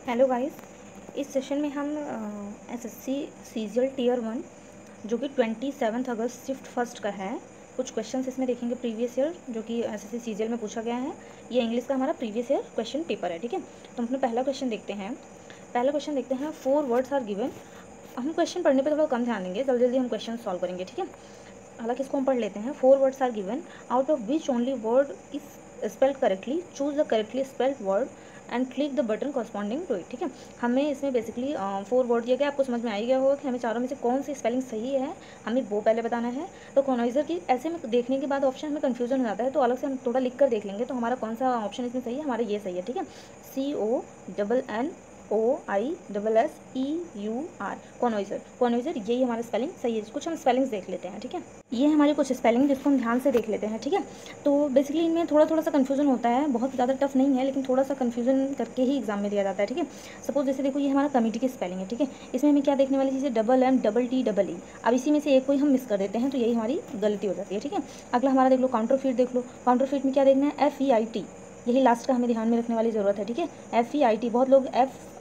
Hello guys. इस session में हम एसएससी सीजीएल टीयर 1 जो कि 27 अगस्त शिफ्ट फर्स्ट का है, कुछ क्वेश्चंस इसमें देखेंगे प्रीवियस ईयर जो कि एसएससी सीजीएल में पूछा गया है। ये इंग्लिश का हमारा प्रीवियस ईयर क्वेश्चन पेपर है, ठीक है। तो हम अपना पहला क्वेश्चन देखते हैं। 4 वर्ड्स आर गिवन। हम क्वेश्चन पढ़ने पर थोड़ा कम ध्यान देंगे, जल्दी जल्दी हम क्वेश्चन सॉल्व करेंगे, ठीक है। हालांकि इसको हम पढ़ लेते हैं। 4 words are given, out of which only word is spelled correctly, choose the correctly spelled word and click the button corresponding to it, ठीक है। हमें इसमें बेसिकली 4 वर्ड दिया गया, आपको समझ में आ ही गया होगा कि हमें चारों में से कौन सी स्पेलिंग सही है, हमें वो पहले बताना है। तो कॉर्नोइजर की ऐसे में देखने के बाद ऑप्शन हमें कन्फ्यूजन हो जाता है, तो अलग से हम थोड़ा लिख कर देख लेंगे तो हमारा कौन सा ऑप्शन इसमें सही है, हमारा ये सही है, ठीक है। CONNOISSEUR कॉर्नोइजर, यही हमारा स्पेलिंग सही है। कुछ हम स्पेलिंग्स देख लेते हैं, ठीक है। ये हमारी कुछ स्पेलिंग जिसको हम ध्यान से देख लेते हैं, ठीक है। तो बेसिकली इनमें थोड़ा सा कन्फ्यूजन होता है, बहुत ज़्यादा टफ नहीं है, लेकिन थोड़ा सा कन्फ्यूजन करके ही एग्जाम में दिया जाता है, ठीक है। सपोज जैसे देखो, ये हमारा कमिटी की स्पेलिंग है, ठीक है। इसमें हमें क्या देखने वाली चीज़ है, MM, TTE। अब इसी में से एक कोई हम मिस कर देते हैं तो यही हमारी गलती हो जाती है, ठीक है। अगला हमारा देख लो काउंटरफीट, देख लो काउंटरफीट में क्या देखना है, FEIT, यही लास्ट का हमें ध्यान में रखने वाली ज़रूरत है, ठीक है। FEIT, बहुत लोग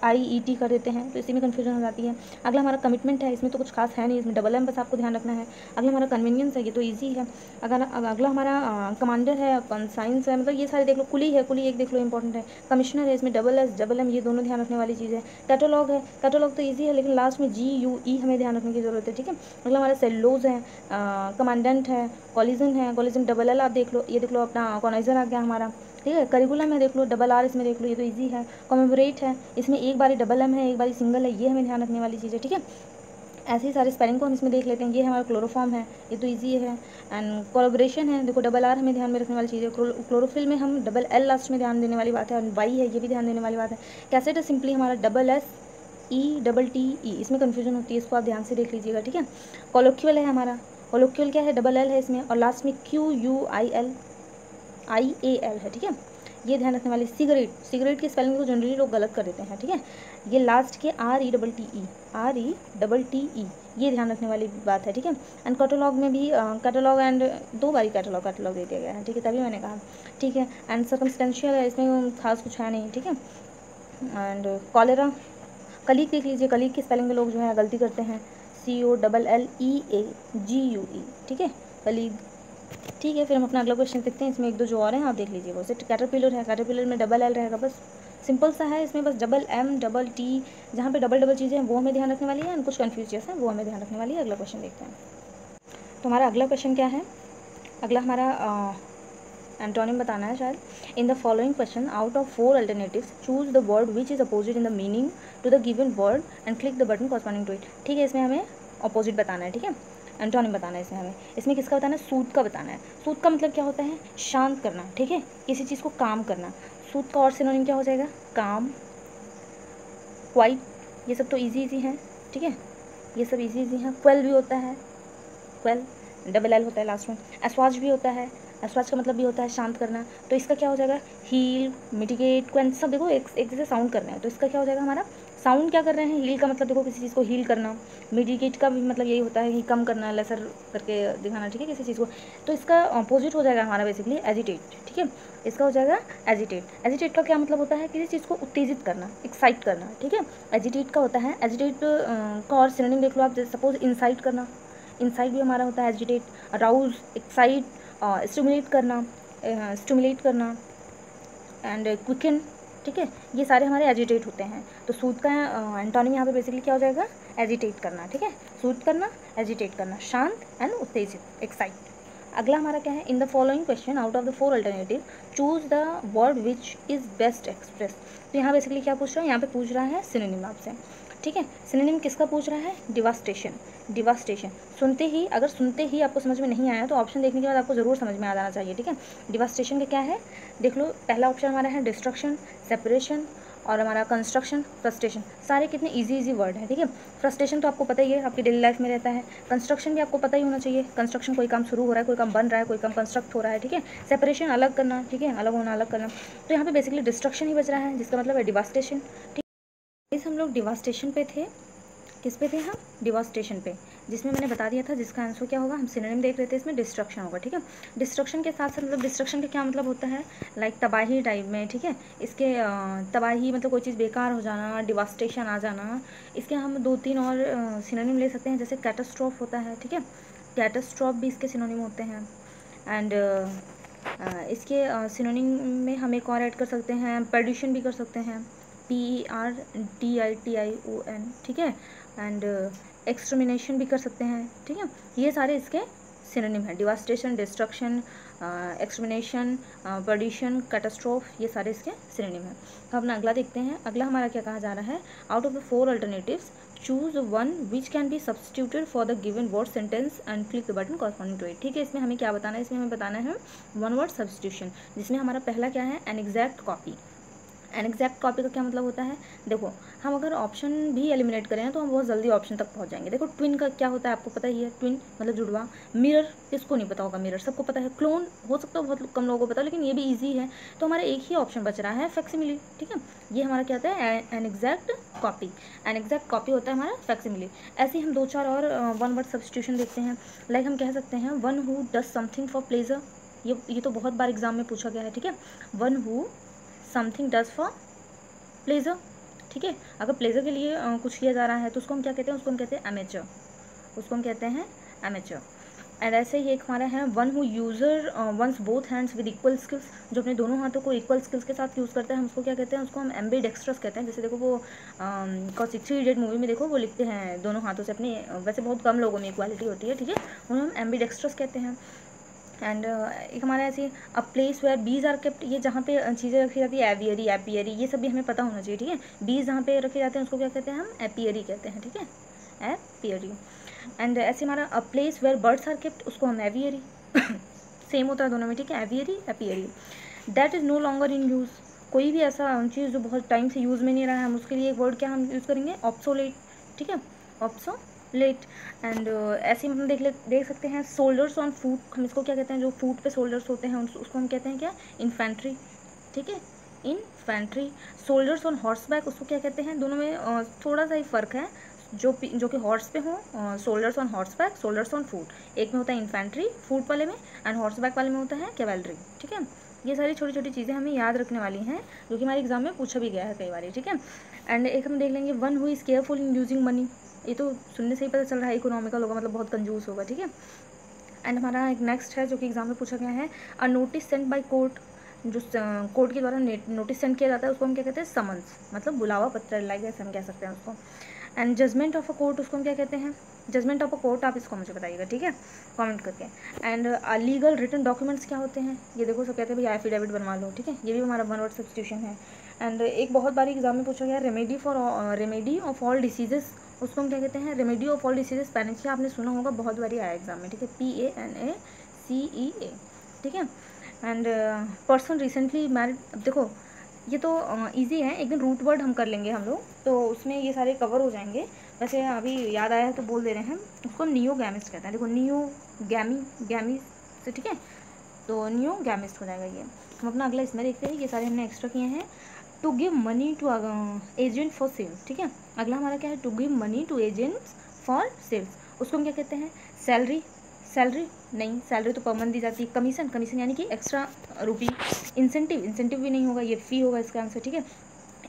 FIET कर देते हैं तो इसी में कन्फ्यूजन हो जाती है। अगला हमारा कमिटमेंट है, इसमें तो कुछ खास है नहीं, इसमें MM बस आपको ध्यान रखना है। अगला हमारा कन्वीनियंस है, ये तो ईजी है। अगला हमारा कमांडर है, कंसाइंस है, मतलब ये सारे देख लो। कुली है, कुली एक देख लो इंपॉर्टेंट है। कमिश्नर है, इसमें SS, ये दोनों ध्यान रखने वाली चीज़ है। कैटलॉग है, कैटलॉग तो ईजी है, लेकिन लास्ट में GUE हमें ध्यान रखने की ज़रूरत है, ठीक है। अगला हमारा सेलोज है, कमांडेंट है, कॉलिजन है, कॉलिजन LL आप देख लो, ये देख लो अपना कॉर्नाइजर आ गया हमारा, ठीक है। करिकुलम है, देख लो RR इसमें देख लो, ये तो इजी है। कमेमोरेट है, इसमें एक बारी MM है, एक बारी सिंगल है, ये हमें ध्यान रखने वाली चीज़ है, ठीक है। ऐसे ही सारे स्पेलिंग को हम इसमें देख लेते हैं। ये हमारा क्लोरोफॉर्म है, ये तो इजी है। एंड कोलैबोरेशन है, देखो RR हमें ध्यान में रखने वाली चीज़ है। क्लोरोफिल में हम LL लास्ट में ध्यान देने वाली बात है, और वाई है, ये भी ध्यान देने वाली बात है। कैसेट है सिंपली हमारा SSETTE, इसमें कन्फ्यूजन होती है, इसको आप ध्यान से देख लीजिएगा, ठीक है। कोलोक्यूल है हमारा, कोलोक्यूल क्या है, LL है इसमें, और लास्ट में QUILIAL है, ठीक है। ये ध्यान रखने वाली। सिगरेट, सिगरेट की स्पेलिंग को जनरली लोग गलत कर देते हैं, ठीक है। ये लास्ट के RETTE, ये ध्यान रखने वाली बात है, ठीक है। एंड कैटलॉग में भी कैटलॉग एंड 2 बारी कैटलॉग दे दिया गया है, ठीक है, तभी मैंने कहा, ठीक है। एंड सर्कमस्टेंशियल है, इसमें खास कुछ है नहीं, ठीक है। एंड कॉलेरा, कलीग देख लीजिए, कलीग की स्पेलिंग में लोग जो है गलती करते हैं, COLLEAGUE, ठीक है, कलीग, ठीक है। फिर हम अपना अगला क्वेश्चन देखते हैं। इसमें 1 2 जो और हैं आप देख लीजिएगा। उसे कैटरपिलर है, कैटरपिलर में LL रहेगा, बस सिंपल सा है। इसमें बस MM, T, जहाँ पे डबल चीज़ें हैं वो हमें ध्यान रखने वाली है, एंड कुछ कन्फ्यूज जैसे हैं वो हमें ध्यान रखने वाली है। अगला क्वेश्चन देखते हैं। तो हमारा अगला क्वेश्चन क्या है, अगला हमारा एंटोनिम बताना है शायद। In the following question, out of 4 alternatives, choose the word which is opposite in the meaning to the given word and click the button corresponding to it, ठीक है। इसमें हमें अपोजिट बताना है, ठीक है, एंटोनिम बताना है इसमें हमें। इसमें किसका बताना है, सूद का बताना है। सूद का मतलब क्या होता है, शांत करना, ठीक है, किसी चीज़ को काम करना। सूद का और सिनोनिम क्या हो जाएगा, काम, क्वाइट, ये सब तो इजी हैं, ठीक है, ये सब इजी हैं। क्वेल भी होता है, क्वेल LL होता है लास्ट में। एस्वाज भी होता है, एस्वाज का मतलब भी होता है शांत करना। तो इसका क्या हो जाएगा, हील, मिटिगेट, क्वेंस, सब देखो एक जैसे साउंड करना है, तो इसका क्या हो जाएगा हमारा, साउंड क्या कर रहे हैं, हील का मतलब देखो किसी चीज़ को हील करना। मिटिगेट का भी मतलब यही होता है कि कम करना, लेसर करके दिखाना, ठीक है, किसी चीज़ को। तो इसका अपोजिट हो जाएगा हमारा बेसिकली एजिटेट, ठीक है। इसका हो जाएगा एजिटेट। एजिटेट का क्या मतलब होता है, किसी चीज़ को उत्तेजित करना, एक्साइट करना, ठीक है। एजिटेट का होता है, एजिटेट का और सिनोनिम देख लो आप, सपोज इंसाइट करना, इंसाइट भी हमारा होता है एजिटेट। अराउज, एक्साइट, स्टिमुलेट करना एंड क्विकन, ठीक है, ये सारे हमारे एजिटेट होते हैं। तो सूद का एंटोनिम यहाँ पे बेसिकली क्या हो जाएगा, एजिटेट करना, ठीक है, सूद करना, एजिटेट करना, शांत एंड उत्तेजित, एक्साइट। अगला हमारा क्या है, इन the following question, out of the 4 alternative, choose the word which is best express. तो यहाँ बेसिकली क्या पूछ रहा है, यहाँ पे पूछ रहा है सिनोनिम आपसे, ठीक है। सिनोनिम किसका पूछ रहा है, डिवास्टेशन, डिवास्टेशन। अगर सुनते ही आपको समझ में नहीं आया तो ऑप्शन देखने के बाद आपको ज़रूर समझ में आ जाना चाहिए, ठीक है। डिवास्टेशन का क्या है, देख लो, पहला ऑप्शन हमारा है डिस्ट्रक्शन, सेपरेशन, और हमारा कंस्ट्रक्शन, फ्रस्ट्रेशन। सारे कितने इजी वर्ड हैं, ठीक है। फ्रस्ट्रेशन तो आपको पता ही है, आपकी डेली लाइफ में रहता है। कंस्ट्रक्शन भी आपको पता ही होना चाहिए, कंस्ट्रक्शन कोई काम शुरू हो रहा है, कोई काम बन रहा है, कोई काम कंस्ट्रक्ट हो रहा है, ठीक है। सेपरेशन अलग करना, ठीक है, अलग होना, अलग करना। तो यहाँ पे बेसिकली डिस्ट्रक्शन ही बच रहा है, जिसका मतलब है डिवास्टेशन, ठीक है। हम लोग डिवास्टेशन पे थे, किस पे थे हम? डिवास्टेशन पे, जिसमें मैंने बता दिया था जिसका आंसर क्या होगा, हम सिनोनिम देख रहे थे इसमें डिस्ट्रक्शन होगा, ठीक है। डिस्ट्रक्शन के साथ साथ मतलब डिस्ट्रक्शन का क्या मतलब होता है, लाइक तबाही टाइप में, ठीक है। इसके तबाही मतलब कोई चीज़ बेकार हो जाना, डिवास्टेशन आ जाना। इसके हम 2-3 और सिनोनिम ले सकते हैं, जैसे कैटास्ट्रॉफ होता है, ठीक है। कैटास्ट्रॉफ भी इसके सिनोनिम होते हैं। एंड इसके सिनोनिम में हम एक और ऐड कर सकते हैं, पर्ड्यूशन भी कर सकते हैं, PERDITION, ठीक है। एंड एक्सटर्मिनेशन भी कर सकते हैं, ठीक है। ये सारे इसके सिनोनिम है, डिवास्टेशन, डिस्ट्रक्शन, एक्सटर्मिनेशन, पर्ड्यूशन, कैटास्ट्रोफ, ये सारे इसके सिनोनिम हैं। तो अपना अगला देखते हैं। अगला हमारा क्या कहा जा रहा है, out of the 4 alternatives choose one which can be substituted for the given word sentence and click the button corresponding to it, ठीक है। इसमें हमें क्या बताना है, इसमें हमें बताना है वन वर्ड सब्सटीट्यूशन, जिसमें हमारा पहला क्या है, an exact copy. An exact copy का क्या मतलब होता है, देखो हम अगर ऑप्शन भी एलिमिनेट करें तो हम बहुत जल्दी ऑप्शन तक पहुंच जाएंगे। देखो ट्विन का क्या होता है आपको पता ही है, ट्विन मतलब जुड़वा। मिरर किसको नहीं पता होगा, मिरर सबको पता है। क्लोन हो सकता है बहुत कम लोगों को पता, लेकिन ये भी ईजी है। तो हमारा एक ही ऑप्शन बच रहा है, फैक्सिमिली, ठीक है। ये हमारा क्या होता है, an exact copy. An exact copy होता है हमारा फैक्सिमिली। ऐसे ही हम 2-4 और वन वर्ड सब्सटीट्यूशन देखते हैं। लाइक हम कह सकते हैं one who does something for pleasure, ये तो बहुत बार एग्जाम में पूछा गया है, ठीक है। One who something does for pleasure, ठीक है। अगर प्लेजर के लिए कुछ किया जा रहा है तो उसको हम क्या कहते हैं, उसको हम कहते हैं एमेचर, उसको हम कहते हैं एमेचर। एंड ऐसे ही एक हमारा है one who uses one's both hands with equal skills, जो अपने दोनों हाथों को इक्वल स्किल्स के साथ यूज़ करता है, हम उसको क्या कहते हैं, उसको हम एम्बीडेक्स्ट्रस कहते हैं। जैसे देखो वो कौन सी 3 इडियट मूवी में देखो वो लिखते हैं दोनों हाथों से अपनी, वैसे बहुत कम लोगों में इक्वालिटी होती है, ठीक है, उन्हें हम एम्बीडेक्स्ट्रस कहते हैं। एंड एक हमारा ऐसे अ place where bees are kept, ये जहाँ पे चीज़ें रखी जाती है, एवियरी, एपियरी, ये सब भी हमें पता होना चाहिए, ठीक है। बीज जहाँ पे रखे जाते हैं उसको क्या कहते हैं, हम एपियरी कहते हैं, ठीक है, एपियरी। एंड ऐसे हमारा a place where birds are kept, उसको हम एवियरी सेम होता है दोनों में, ठीक है, aviary, apiary. That is no longer in use, कोई भी ऐसा चीज़ जो बहुत टाइम से यूज़ में नहीं रहा है, हम उसके लिए एक वर्ड क्या हम यूज़ करेंगे, ऑब्सोलेट, ठीक है, ऑब्सोलेट। एंड ऐसे ही हम देख सकते हैं सोल्डर्स ऑन फूट, हम इसको क्या कहते हैं, जो फूट पे सोल्डर्स होते हैं उसको हम कहते हैं क्या, इन्फेंट्री, ठीक है, infantry. Shoulders on horse back, उसको क्या कहते हैं, दोनों में थोड़ा सा ही फ़र्क है, जो कि हॉर्स पे हो, shoulders on horse back, shoulders on foot, एक में होता है इन्फेंट्री फूट वाले में, एंड हॉर्स बैक वाले में होता है कैवेलरी, ठीक है। ये सारी छोटी छोटी चीज़ें हमें याद रखने वाली हैं, जो कि हमारे एग्जाम में पूछा भी गया है कई बार, ठीक है। एंड एक हम देख लेंगे one who is careful in using money, ये तो सुनने से ही पता चल रहा है इकोनॉमिकल होगा, मतलब बहुत कंजूस होगा, ठीक है। एंड हमारा एक नेक्स्ट है जो कि एग्जाम में पूछा गया है, a notice sent by court, जो कोर्ट के द्वारा नोटिस सेंड किया जाता है उसको हम क्या कहते हैं, समन्स, मतलब बुलावा पत्र, लाइक ऐसे हम कह सकते हैं उसको। And judgment of a court, उसको हम क्या कहते हैं, जजमेंट ऑफ अ कोर्ट, आप इसको मुझे बताइएगा, ठीक है, कमेंट करके। एंड लीगल रिटन डॉक्यूमेंट्स क्या होते हैं, ये देखो सब कहते हैं भैया एफिडेविट बनवा लो, ठीक है, ये भी हमारा वन वर्ड सब्सटीट्यूशन है। एंड एक बहुत बारी एग्जाम में पूछा गया, रेमेडी ऑफ ऑल डिसीजेस, उसको हम क्या कहते हैं, रेमेडी ऑफ ऑल डिसीजेस, पैनिकिया आपने सुना होगा, बहुत बारी आया एग्जाम में, ठीक है, PANACEA, ठीक है। एंड पर्सन रिसेंटली मैरिड, अब देखो ये तो इजी है, एक दिन रूट वर्ड हम कर लेंगे हम लोग, तो उसमें ये सारे कवर हो जाएंगे। वैसे अभी याद आया है तो बोल दे रहे हैं, उसको नियोगैमिस्ट कहते हैं, देखो गैमी से, ठीक है, तो नियोगैमिस्ट हो जाएगा ये। हम अपना अगला इसमें देखते हैं, ये सारे हमने एक्स्ट्रा किए हैं। To give money to agent for sales, ठीक है, अगला हमारा क्या है, to give money to agents for sales, उसको हम क्या कहते हैं, सैलरी नहीं, सैलरी तो पर मंथ दी जाती है। कमीशन यानी कि एक्स्ट्रा रुपी। इंसेंटिव भी नहीं होगा, ये फी होगा इसका आंसर, ठीक है।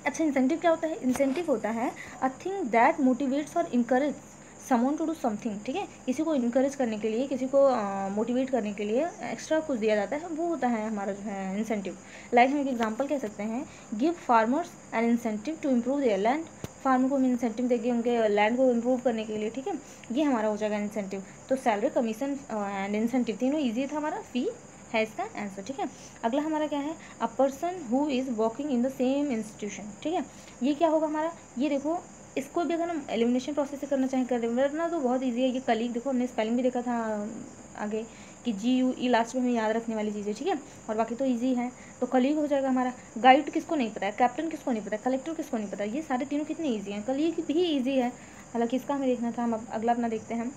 अच्छा, इंसेंटिव क्या होता है, इंसेंटिव होता है अ थिंग दैट मोटिवेट्स और encourage someone to do something, ठीक है, किसी को इनकरेज करने के लिए, किसी को मोटिवेट करने के लिए एक्स्ट्रा कुछ दिया जाता है, वो होता है हमारा जो है इंसेंटिव। लाइक हम एक एग्जांपल कह सकते हैं, give farmers an incentive to improve their land, farmer को हम इंसेंटिव देंगे उनके लैंड को इम्प्रूव करने के लिए, ठीक है, ये हमारा हो जाएगा इंसेंटिव। तो सैलरी, कमीशन एंड इंसेंटिव तीनों ईजी था, हमारा फी है इसका आंसर, ठीक है। अगला हमारा क्या है, a person who is working in the same institution, ठीक है, ये क्या होगा हमारा, ये देखो इसको भी अगर हम एलिमिनेशन प्रोसेस से करना चाहें कर दें, वरना तो बहुत ईजी है। ये कलीग, देखो हमने स्पेलिंग भी देखा था आगे कि GUE लास्ट में हमें याद रखने वाली चीज़ें, ठीक है, और बाकी तो ईजी है, तो कलीग हो जाएगा हमारा। गाइड किसको नहीं पता है, कैप्टन किसको नहीं पता है, कलेक्टर किसको नहीं पता है, ये सारे तीनों कितने ईजी हैं, कलीग भी ईजी है, हालांकि इसका हमें देखना था। हम अगला अपना देखते हैं,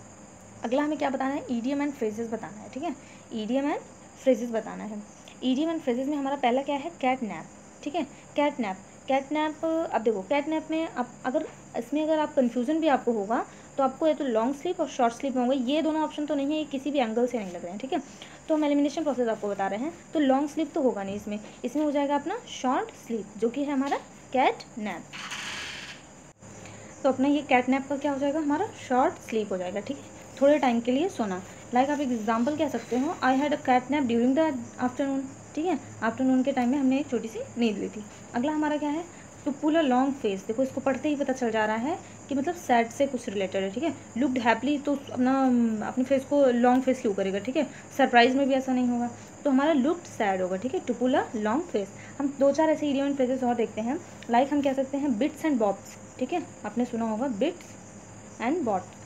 अगला हमें क्या बताना है, ईडियम एंड फ्रेजेस बताना है, ठीक है, ईडियम एंड फ्रेजेस बताना है। ईडियम एंड फ्रेजेस में हमारा पहला क्या है, कैट नैप, ठीक है, कैट नैप कैटनैप, अब देखो कैटनैप में आप अगर इसमें अगर आप कन्फ्यूज़न भी आपको होगा तो आपको या तो लॉन्ग स्लीप और शॉर्ट स्लीप में होंगे, ये दोनों ऑप्शन तो नहीं है, ये किसी भी एंगल से नहीं लग रहे हैं, ठीक है। तो हम एलिमिनेशन प्रोसेस आपको बता रहे हैं, तो लॉन्ग स्लीप तो होगा नहीं इसमें, इसमें हो जाएगा अपना शॉर्ट स्लीप जो कि है हमारा कैटनैप। तो अपना ये कैटनैप का क्या हो जाएगा, हमारा शॉर्ट स्लीप हो जाएगा, ठीक है, थोड़े टाइम के लिए सोना। लाइक आप एक एग्जाम्पल कह सकते हो, I had a CatNap during the afternoon, ठीक है, आफ्टरनून के टाइम में हमने एक छोटी सी नींद ली थी। अगला हमारा क्या है, to pull a long face, देखो इसको पढ़ते ही पता चल जा रहा है कि मतलब सैड से कुछ रिलेटेड है, ठीक है। लुक्ड हैप्पली, तो अपने फेस को लॉन्ग फेस क्यों करेगा, ठीक है, सरप्राइज में भी ऐसा नहीं होगा, तो हमारा लुक्ड सैड होगा, ठीक है, to pull a long face. हम 2-4 ऐसे इडियम एंड फ्रेजेस और देखते हैं, लाइक हम कह सकते हैं बिट्स एंड बॉब्स, ठीक है, आपने सुना होगा bits and bobs.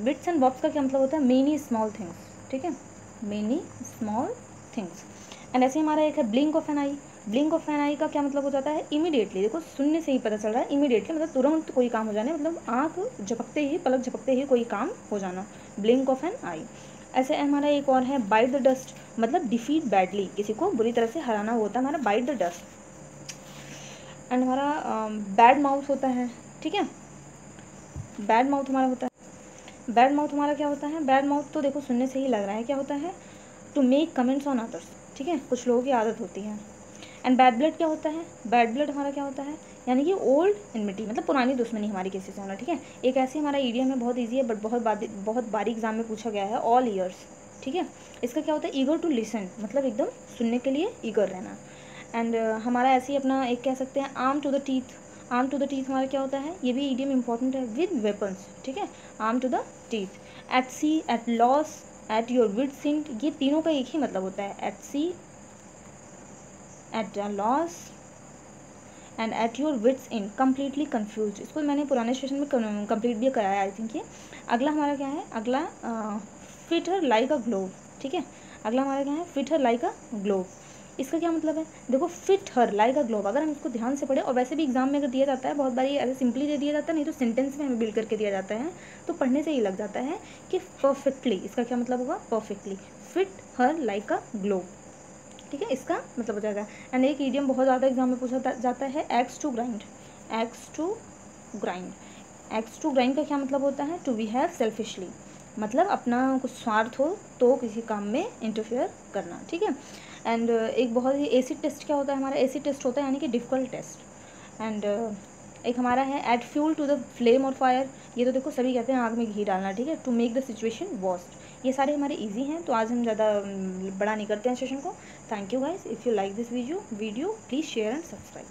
Bits and bobs का क्या मतलब होता है, मेनी स्मॉल थिंग्स, ठीक है, मेनी स्मॉल थिंग्स। एंड ऐसे हमारा एक है blink of an eye, blink of an eye का क्या मतलब हो जाता है, इमीडिएटली, देखो सुनने से ही पता चल रहा है, इमीडिएटली मतलब तुरंत कोई काम हो जाना, मतलब आँख झपकते ही, पलक झपकते ही कोई काम हो जाना, ब्लिंक ऑफ एन आई। ऐसे हमारा एक और है बाइट द डस्ट, मतलब डिफीट बैडली, किसी को बुरी तरह से हराना होता है हमारा बाइट द डस्ट। एंड हमारा बैड माउथ होता है, ठीक है, बैड माउथ हमारा होता है, बैड माउथ हमारा क्या होता है, बैड माउथ तो देखो सुनने से ही लग रहा है क्या होता है, to make comments on others, ठीक है, कुछ लोगों की आदत होती है। एंड बैड ब्लड क्या होता है, बैड ब्लड हमारा क्या होता है, यानी कि ओल्ड एनमिटी, मतलब पुरानी दुश्मनी हमारी किसी से होना, ठीक है। एक ऐसे हमारा ईडियम है, बहुत ईजी है बट बहुत बारी एग्जाम में पूछा गया है, ऑल ईयर्स, ठीक है। इसका क्या होता है, ईगर टू लिसन, मतलब एकदम सुनने के लिए ईगर रहना। एंड हमारा ऐसे ही अपना एक कह सकते हैं arm to the teeth, arm to the teeth हमारा क्या होता है, ये भी ईडियम इंपॉर्टेंट है, विद वेपन्स, ठीक है, arm to the teeth. At sea, at loss, at your wits end, ये तीनों का एक ही मतलब होता है, at sea, at a loss and at your wits in, completely confuse, इसको मैंने पुराने सेशन में कंप्लीट भी कराया आई थिंक ये। अगला हमारा क्या है, अगला fit her like a glove, ठीक है, अगला हमारा क्या है, fit her like a glove. इसका क्या मतलब है, देखो fit her like a glove, अगर हम इसको ध्यान से पढ़े, और वैसे भी एग्जाम में अगर दिया जाता है बहुत बारी ऐसे सिंपली दे दिया जाता है, नहीं तो सेंटेंस में हमें बिल्ड करके दिया जाता है, तो पढ़ने से ही लग जाता है कि परफेक्टली, इसका क्या मतलब होगा, perfectly fit her like a glove, ठीक है, इसका मतलब हो जाएगा। एंड एक ईडियम बहुत ज़्यादा एग्जाम में पूछा जाता है, axe to grind, axe to grind, axe to grind का क्या मतलब होता है, टू बिहेव सेल्फिशली, मतलब अपना कुछ स्वार्थ हो तो किसी काम में इंटरफेयर करना, ठीक है। एंड एक बहुत ही एसिड टेस्ट क्या होता है, हमारा एसिड टेस्ट होता है यानी कि डिफ़िकल्ट टेस्ट। एंड एक हमारा है add fuel to the flame और फायर, ये तो देखो सभी कहते हैं आग में घी डालना, ठीक है, to make the situation worst. ये सारे हमारे इजी हैं, तो आज हम ज़्यादा बड़ा नहीं करते हैं सेशन को। Thank you guys, if you like this video please share and subscribe.